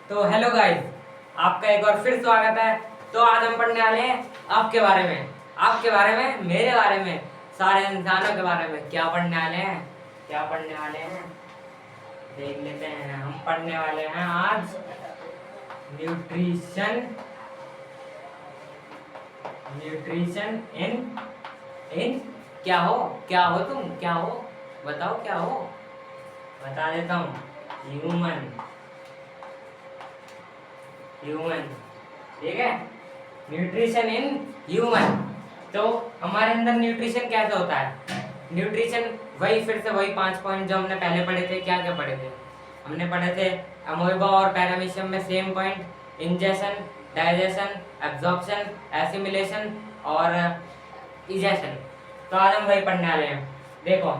तो hello guys, आपका एक बार फिर स्वागत है। तो आज हम पढ़ने वाले हैं आपके बारे में, मेरे बारे में, सारे इंसानों के बारे में। क्या पढ़ने वाले हैं देख लेते हैं। हम पढ़ने वाले हैं आज न्यूट्रिशन इन क्या हो तुम, बताओ क्या हो। बता देता हूँ, ह्यूमन, ठीक है। Nutrition in human. तो हमारे अंदर न्यूट्रिशन कैसे होता है? न्यूट्रिशन फिर से वही 5 पॉइंट जो हमने पहले पढ़े थे। क्या पढ़े थे? हमने पढ़े थे अमोइबा और पैरामीशियम में same point: ingestion, digestion, absorption, assimilation और इजेशन। तो आज हम वही पढ़ने वाले हैं। देखो,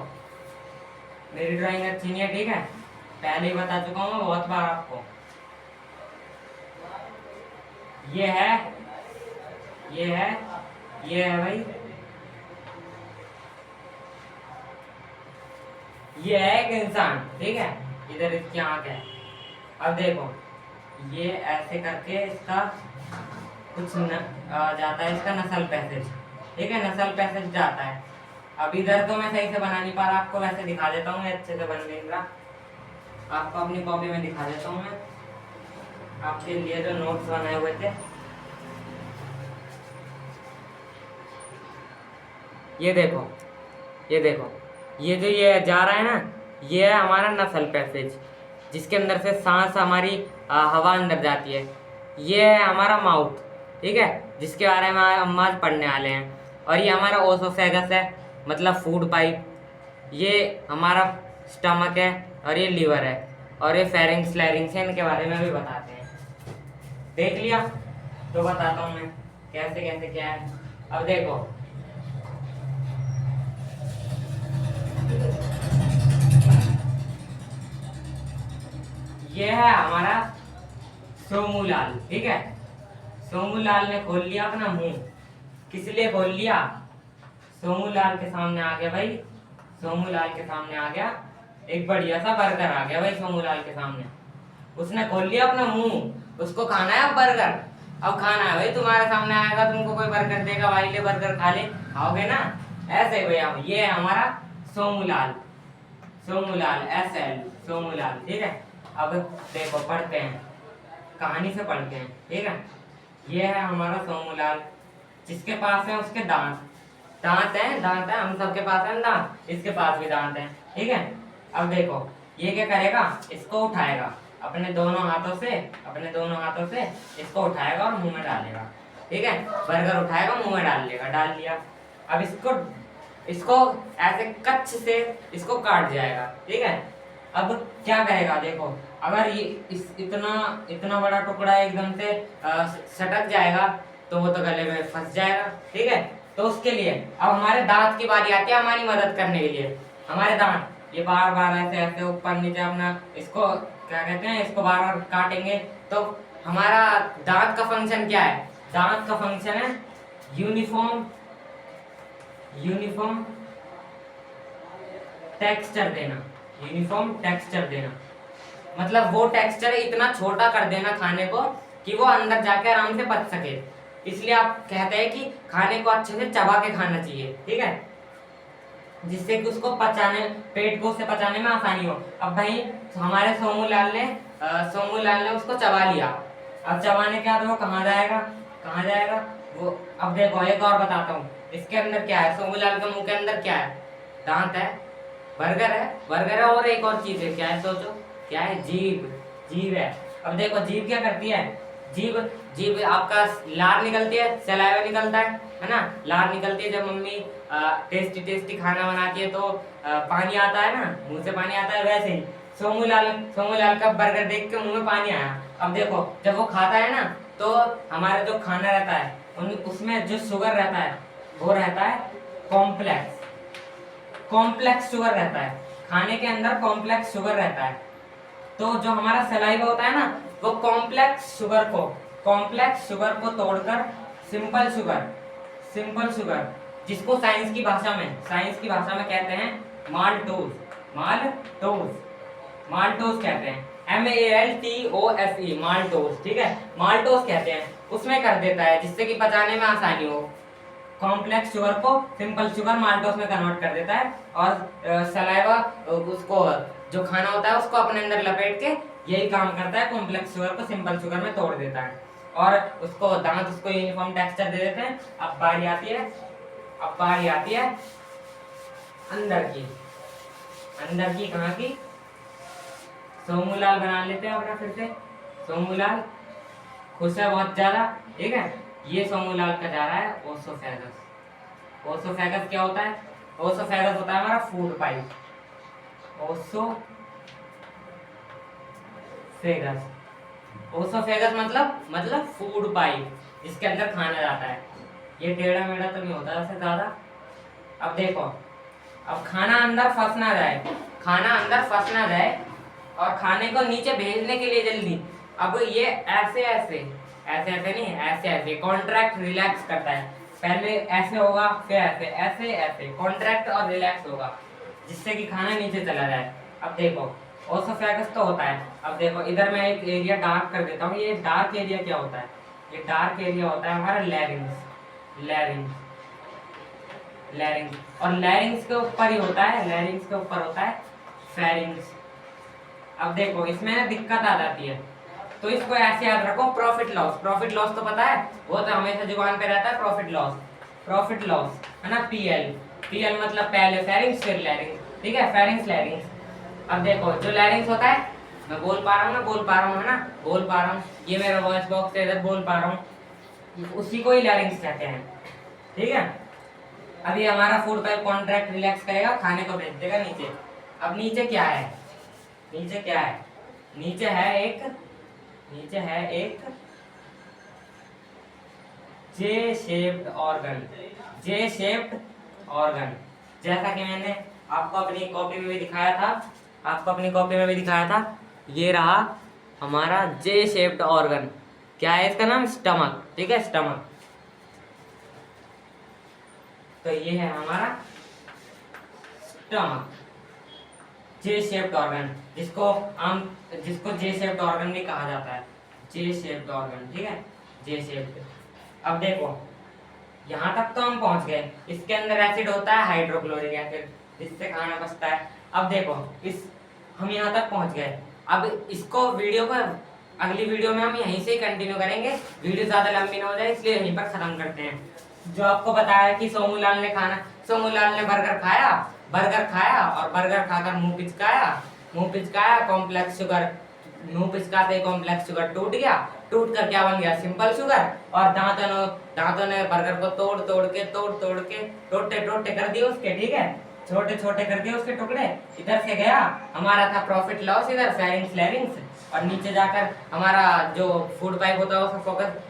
मेरी ड्राइंग अच्छी नहीं है, ठीक है, पहले ही बता चुका हूँ मैं बहुत बार आपको। ये है भाई, ये है एक इंसान, ठीक है। इधर इसकी आंख है। अब देखो, ये ऐसे करके इसका कुछ जाता है, इसका नसल पैसेज, ठीक है, नसल पैसेज जाता है। अब इधर तो मैं सही से बना नहीं पा रहा, आपको वैसे दिखा देता हूँ, अच्छे से बन नहीं रहा। आपको अपनी कॉपी में दिखा देता हूँ मैं, आपके लिए जो नोट्स बनाए हुए थे। ये देखो, ये जो ये जा रहा है ना, ये है हमारा नसल पैसेज, जिसके अंदर से सांस हमारी हवा अंदर जाती है। ये है हमारा माउथ, ठीक है, जिसके बारे में हम आज पढ़ने वाले हैं। और ये हमारा ओसोफेगस है, मतलब फूड पाइप। ये हमारा स्टमक है और ये लीवर है। और ये फेरिंग्स लैरिंग्स है, इनके बारे में भी बताते हैं। देख लिया? तो बताता हूँ मैं कैसे कैसे क्या है। अब देखो, ये है हमारा सोमूलाल, ठीक है। सोमूलाल ने खोल लिया अपना मुंह। किस लिए खोल लिया? सोमूलाल के सामने आ गया भाई, सोमूलाल के सामने आ गया एक बढ़िया सा बर्गर, आ गया भाई सोमूलाल के सामने। उसने खोल लिया अपना मुंह, उसको खाना है अब बर्गर। अब खाना है भाई, तुम्हारे सामने आएगा, तुमको कोई बर्गर देगा, भाई ले बर्गर खा ले, खाओगे ना? ऐसे ही भैया, ये है हमारा सोमूलाल, SL, सोमूलाल, ठीक है। अब देखो, पढ़ते हैं, कहानी से पढ़ते हैं, ठीक है। ये है हमारा सोमूलाल, जिसके पास है उसके दांत है, हम सबके पास है दांत, इसके पास भी दांत है, ठीक है। अब देखो, ये क्या करेगा? इसको उठाएगा अपने दोनों हाथों से इसको उठाएगा और मुंह में डालेगा, ठीक है। बर्गर उठाएगा, मुंह में डाल लिया। अब इसको ऐसे कच्छ से इसको काट जाएगा, ठीक है। अब क्या करेगा? देखो, अगर ये इतना बड़ा टुकड़ा एकदम से सटक जाएगा तो वो तो गले में फंस जाएगा, ठीक है। तो उसके लिए अब हमारे दांत की बारी आती है हमारी मदद करने के लिए। हमारे दांत ये बार बार ऐसे ऊपर नीचे अपना इसको क्या कहते हैं, इसको बार बार काटेंगे। तो हमारा दांत का फंक्शन क्या है? दांत का फंक्शन है यूनिफॉर्म टेक्सचर देना। मतलब वो टेक्सचर इतना छोटा कर देना खाने को कि वो अंदर जाके आराम से पच सके। इसलिए आप कहते हैं कि खाने को अच्छे से चबा के खाना चाहिए, ठीक है, जिससे कि उसको पेट को उससे पचाने में आसानी हो। अब भाई हमारे सोमूलाल ने उसको चबा लिया। अब चबाने के बाद वो कहाँ जाएगा वो? अब देखो, एक और बताता हूँ, इसके अंदर क्या है? सोमूलाल के मुंह के अंदर क्या है? दांत है, बर्गर है और एक और चीज है, क्या है सोचो? क्या है? जीभ है। अब देखो, जीभ क्या करती है? जीभ आपका लार निकलती है, सलाइवा निकलता है ना? लार निकलती है जब मम्मी टेस्टी खाना बनाती है तो पानी आता है ना, मुंह से पानी आता है। वैसे ही सोमूलाल का बर्गर देख के मुंह में पानी आया। अब देखो, जब वो खाता है ना, तो हमारा जो खाना रहता है उसमें जो शुगर रहता है वो रहता है कॉम्प्लेक्स शुगर रहता है। खाने के अंदर कॉम्प्लेक्स शुगर रहता है। तो जो हमारा सलाइवा होता है ना, वो कॉम्प्लेक्स शुगर को तोड़कर सिंपल शुगर, जिसको साइंस की भाषा में कहते हैं माल्टोज कहते हैं, MALTOSE, माल्टोस, ठीक है, माल्टोस कहते हैं, उसमें कर देता है जिससे कि पचाने में आसानी हो। कॉम्प्लेक्स शुगर को सिंपल शुगर माल्टोस में कन्वर्ट कर देता है और सलाइवा उसको जो खाना होता है उसको अपने अंदर लपेट के यही काम करता है, कॉम्प्लेक्स शुगर को सिंपल शुगर में तोड़ देता है और उसको दांत उसको यूनिफॉर्म टेक्सचर दे देते हैं। अब बारी आती है अंदर की कहाँ की, सोमूलाल बना लेते हैं अपना फिर से। सोमूलाल खुश है बहुत ज्यादा, ठीक है। ये सोमूलाल का जा रहा है ओसोफेगस। ओसोफेगस क्या होता है? ओसोफेगस होता है हमारा फूड पाइप। ओसोफेगस मतलब फूड पाइप, जिसके अंदर खाना जाता है। ये टेढ़ा मेढ़ा तो नहीं होता वैसे ज्यादा। अब देखो, अब खाना अंदर फंस ना जाए और खाने को नीचे भेजने के लिए जल्दी, अब ये ऐसे नहीं, कॉन्ट्रैक्ट रिलैक्स करता है। पहले ऐसे होगा, फिर ऐसे कॉन्ट्रैक्ट और रिलैक्स होगा, जिससे कि खाना नीचे चला जाए। अब देखो ओसोफेगस तो होता है। अब देखो इधर मैं एक एरिया डार्क कर देता हूँ। ये डार्क एरिया क्या होता है? ये डार्क एरिया होता है हमारा लैरिंग्स। और लैरिंग्स के ऊपर ही होता है फेरिंग्स। अब देखो इसमें ना दिक्कत आ जाती है, तो इसको ऐसे याद रखो, प्रॉफिट लॉस तो पता है, वो तो हमेशा जुबान पे रहता है। प्रॉफिट लॉस है ना, पीएल मतलब पहले फेरिंग्स फिर लैरिंग्स, ठीक है, फेरिंग्स लैरिंग्स। अब देखो जो लैरिंग्स होता है, मैं बोल पा रहा हूँ, ये मेरा वॉइस बॉक्स है, इधर बोल पा रहा हूँ, उसी को ही लैरिंग्स कहते हैं, ठीक है। अब ये हमारा फूड पाइप कॉन्ट्रैक्ट रिलैक्स करेगा, खाने को भेज देगा नीचे। अब नीचे क्या है? नीचे है एक जे शेप्ड ऑर्गन। जैसा कि मैंने आपको अपनी कॉपी में भी दिखाया था, ये रहा हमारा जे शेप्ड ऑर्गन। क्या है इसका नाम? स्टमक, ठीक है, स्टमक। तो ये है हमारा स्टमक, जे शेप्ड ऑर्गन, जिसको जे शेप्ड ऑर्गन भी कहा जाता है, जे शेप्ड ऑर्गन, ठीक है, जे शेप्ड। अब देखो यहाँ तक तो हम पहुंच गए। इसके अंदर एसिड होता है हाइड्रोक्लोरिक एसिड, जिससे खाना पचता है। अब देखो हम यहाँ तक पहुंच गए। अब इसको अगली वीडियो में हम यहीं से कंटिन्यू करेंगे, वीडियो ज्यादा लंबी ना हो जाए, इसलिए यहीं पर खत्म करते हैं। जो आपको बताया कि सोमूलाल ने बर्गर खाया और बर्गर खाकर मुंह पिचकाया, कॉम्प्लेक्स शुगर मुंह पिचकाते ही कॉम्प्लेक्स शुगर टूट गया, टूट कर क्या बन गया? Simple sugar. और दांतों ने बर्गर को तोड़ के टोटे कर दिए उसके, ठीक है, छोटे कर दिए उसके टुकड़े। इधर से गया हमारा था प्रॉफिट लॉस, इधर फेरिंग्स लैरिंग्स, और नीचे जाकर हमारा जो फूड पाइप होता है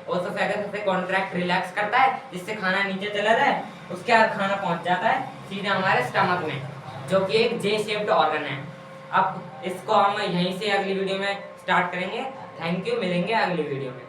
ओसोफेगस से कॉन्ट्रैक्ट रिलैक्स करता है, जिससे खाना नीचे चला जाए। उसके बाद खाना पहुंच जाता है सीधे हमारे स्टमक में, जो कि एक जे शेप्ड ऑर्गन है। अब इसको हम यहीं से अगली वीडियो में स्टार्ट करेंगे। थैंक यू, मिलेंगे अगली वीडियो में।